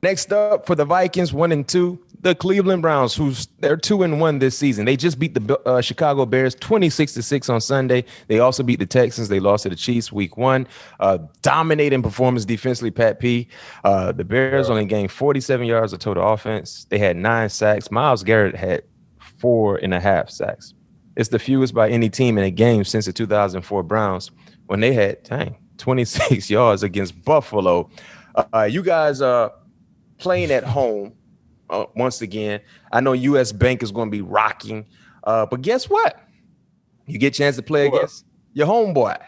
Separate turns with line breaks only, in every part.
Next up for the Vikings, 1-2, the Cleveland Browns, they're 2-1 this season. They just beat the Chicago Bears 26-6 on Sunday. They also beat the Texans. They lost to the Chiefs week 1. Dominating performance defensively, Pat P. The Bears only gained 47 yards of total offense. They had 9 sacks. Myles Garrett had 4.5 sacks. It's the fewest by any team in a game since the 2004 Browns when they had 26 yards against Buffalo. You guys playing at home once again. I know US Bank is going to be rocking, but guess what? You get a chance to play against your homeboy.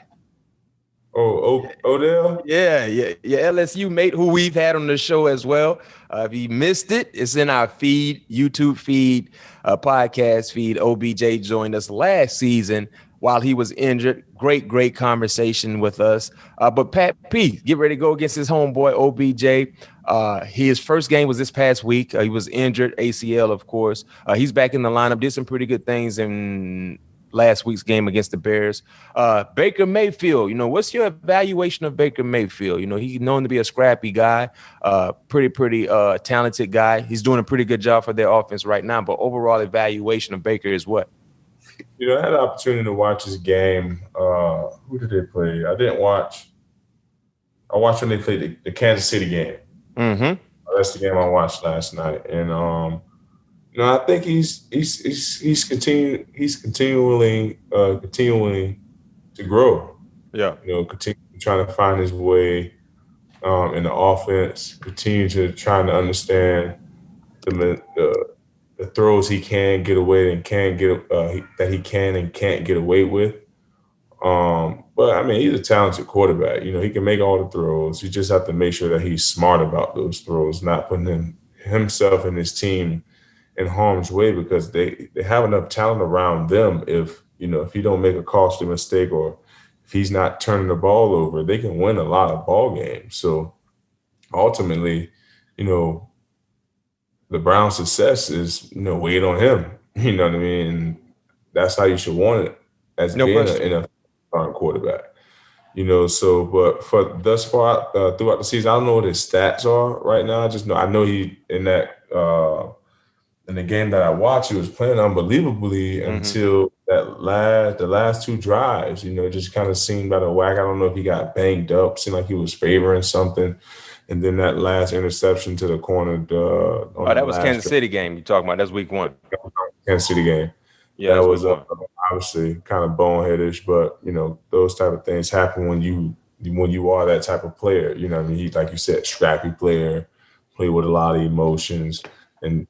Odell?
Yeah, your LSU mate who we've had on the show as well. If you missed it, it's in our feed, YouTube feed, podcast feed. OBJ joined us last season while he was injured. Great conversation with us. But Pat P, get ready to go against his homeboy, OBJ. His first game was this past week. He was injured, ACL, of course. He's back in the lineup, did some pretty good things in last week's game against the Bears. Baker Mayfield, what's your evaluation of Baker Mayfield? He's known to be a scrappy guy, pretty talented guy. He's doing a pretty good job for their offense right now, but overall evaluation of Baker is what?
I had the opportunity to watch this game. Who did they play? I didn't watch. I watched when they played the Kansas City game.
Mm-hmm.
That's the game I watched last night, and I think he's continuing to grow.
Yeah,
continue trying to find his way in the offense. Continue to trying to understand the throws he can get away and that he can and can't get away with. But I mean, he's a talented quarterback. He can make all the throws. You just have to make sure that he's smart about those throws, not putting himself and his team in harm's way, because they have enough talent around them. If he don't make a costly mistake or if he's not turning the ball over, they can win a lot of ball games. So ultimately, the Browns' success is, weight on him. You know what I mean? And that's how you should want it as being an NFL quarterback. But for thus far throughout the season, I don't know what his stats are right now. I know he in the game that I watched, he was playing unbelievably until the last 2 drives. Just kind of seemed out of whack. I don't know if he got banged up. Seemed like he was favoring something. And then that last interception to the corner.
That was Kansas City game you're talking about. That's week 1.
Kansas City game.
Yeah,
that was obviously kind of boneheadish, but those type of things happen when you are that type of player. I mean, he, like you said, scrappy player, play with a lot of emotions, and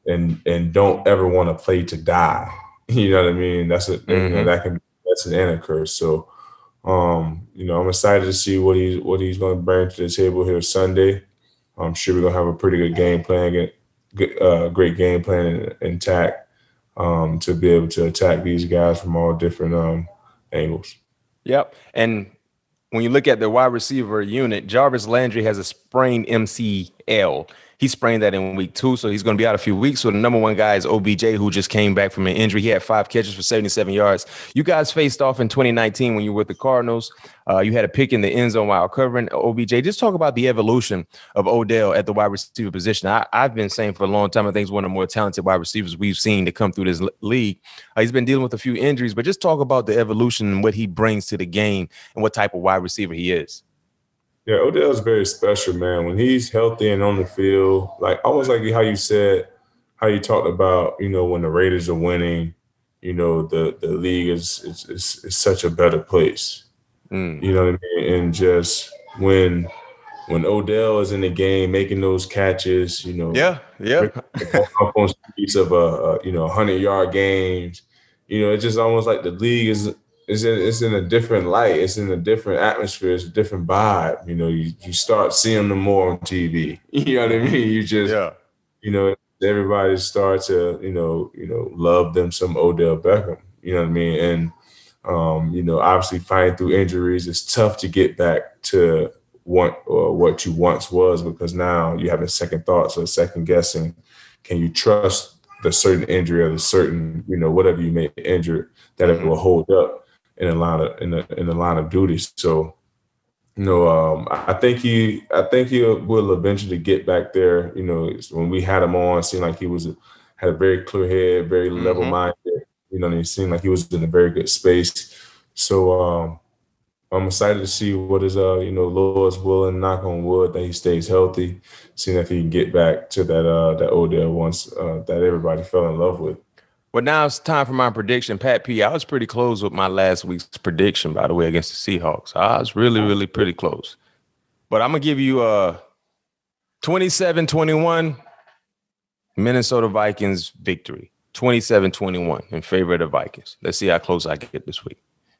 don't ever want to play to die. You know what I mean? That's that's an inner curse. So. I'm excited to see what he's going to bring to the table here Sunday. I'm sure we're going to have a pretty good game plan, great game plan intact to be able to attack these guys from all different angles.
Yep. And when you look at the wide receiver unit, Jarvis Landry has a sprained MCL. He sprained that in week 2, so he's going to be out a few weeks. So the number 1 guy is OBJ, who just came back from an injury. He had 5 catches for 77 yards. You guys faced off in 2019 when you were with the Cardinals. You had a pick in the end zone while covering OBJ. Just talk about the evolution of Odell at the wide receiver position. I've been saying for a long time, I think he's one of the more talented wide receivers we've seen to come through this league. He's been dealing with a few injuries, but just talk about the evolution and what he brings to the game and what type of wide receiver he is.
Yeah, Odell's very special, man. When he's healthy and on the field, almost like how you talked about, when the Raiders are winning, the league is such a better place. You know what I mean? And just when Odell is in the game making those catches,
up
on streets of 100-yard games, it's just almost like the league it's in a different light. It's in a different atmosphere. It's a different vibe. You start seeing them more on TV. You know what I mean? You just, everybody starts to, love them some Odell Beckham. You know what I mean? And, obviously fighting through injuries, it's tough to get back to what you once was, because now you having second thoughts or second guessing. Can you trust the certain injury or the certain, whatever you may injure that it will hold up in the line of duty? So I think he will eventually get back there. When we had him on, it seemed like had a very clear head, very level
Mm-hmm.
minded. And it seemed like he was in a very good space. So I'm excited to see what is Lord's willing, knock on wood, that he stays healthy, seeing if he can get back to that Odell once that everybody fell in love with.
Well, now it's time for my prediction. Pat P, I was pretty close with my last week's prediction, by the way, against the Seahawks. I was really, really pretty close. But I'm going to give you 27-21 Minnesota Vikings victory. 27-21 in favor of the Vikings. Let's see how close I get this week.